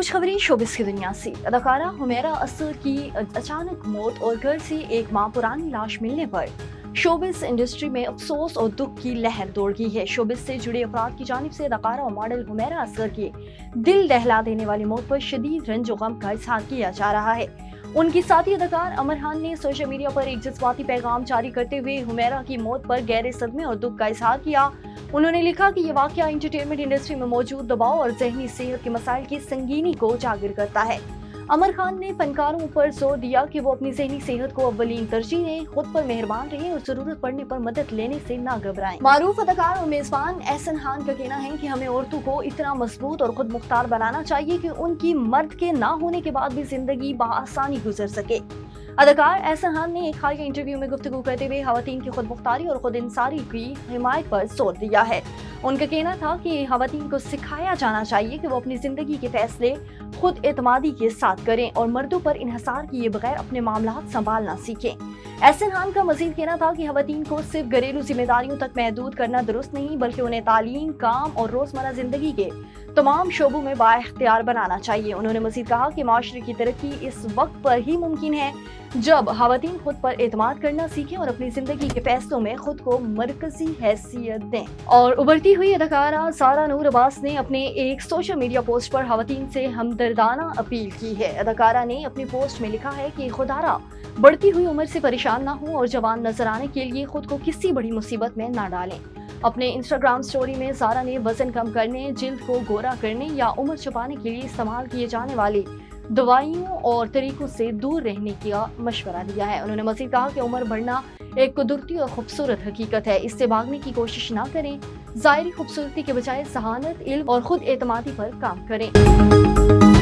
कुछ खबरें शोबिस की दुनिया से। अदाकारा हुमैरा असद की अचानक मौत और घर से एक माह पुरानी लाश मिलने पर शोबिस इंडस्ट्री में अफसोस और दुख की लहर दौड़ गई है। शोबिस से जुड़े अफराद की जानिब से अदाकारा और मॉडल हुमैरा असद की दिल दहला देने वाली मौत पर शदीद रंज और गम का इजहार किया जा रहा है। उनकी साथी अदाकार अमर खान ने सोशल मीडिया पर एक जज्बाती पैगाम जारी करते हुए हुमैरा की मौत पर गहरे सदमे और दुख का इजहार किया। उन्होंने लिखा कि यह वाकया एंटरटेनमेंट इंडस्ट्री में मौजूद दबाव और जहनी सेहत के मसाइल की संगीनी को उजागर करता है। अमर खान ने फनकारों पर जोर दिया कि वो अपनी जहनी सेहत को अव्वलीन तरजीह दें, खुद पर मेहरबान रहें और जरूरत पड़ने पर मदद लेने से ना घबराएं। मारूफ अदाकार और मेजबान एहसन खान का कहना है कि हमें औरतों को इतना मजबूत और खुद मुख्तार बनाना चाहिए कि उनकी मर्द के ना होने के बाद भी जिंदगी बआसानी गुजर सके। अदाकार एहसन खान ने एक हालिया इंटरव्यू में गुफ्तगू करते हुए खवातीन की खुद मुख्तारी और खुद इंसारी की हिमायत पर जोर दिया है। उनका कहना था कि खवातीन को सिखाया जाना चाहिए कि वो अपनी जिंदगी के फैसले खुद एतमादी के साथ करें और मर्दों पर इन्हिसार किए बगैर अपने मामलात संभालना सीखें। एहसन खान का मजीद कहना था कि खवातीन को सिर्फ घरेलू जिम्मेदारियों तक महदूद करना दुरुस्त नहीं, बल्कि उन्हें तालीम, काम और रोजमर्रा जिंदगी के तमाम शोबों में बाइख्तियार बनाना चाहिए। उन्होंने मजीद कहा कि माशरे की तरक्की इस वक्त पर ही मुमकिन है जब खवातीन खुद पर एतमाद करना सीखें और अपनी जिंदगी के फैसलों में खुद को मरकजी हैसियत दें। और उभरती हुई अदाकारा ज़ारा नूर अब्बास ने अपने एक सोशल मीडिया पोस्ट पर खवातीन से हमदर्दाना अपील की है। अदाकारा ने अपनी पोस्ट में लिखा है कि खुदारा बढ़ती हुई उम्र से परेशान ना हो और जवान नजर आने के लिए खुद को किसी बड़ी मुसीबत में ना डालें। अपने इंस्टाग्राम स्टोरी में ज़ारा ने वजन कम करने, जिल्द को गोरा करने या उम्र छुपाने के लिए इस्तेमाल किए जाने वाली दवाइयों और तरीकों से दूर रहने का मशवरा दिया है। उन्होंने मज़ीद कहा कि उम्र बढ़ना एक कुदरती और खूबसूरत हकीकत है, इससे भागने की कोशिश ना करें। ज़ाहिरी खूबसूरती के बजाय सहानत, इल्म और खुद एतमादी पर काम करें।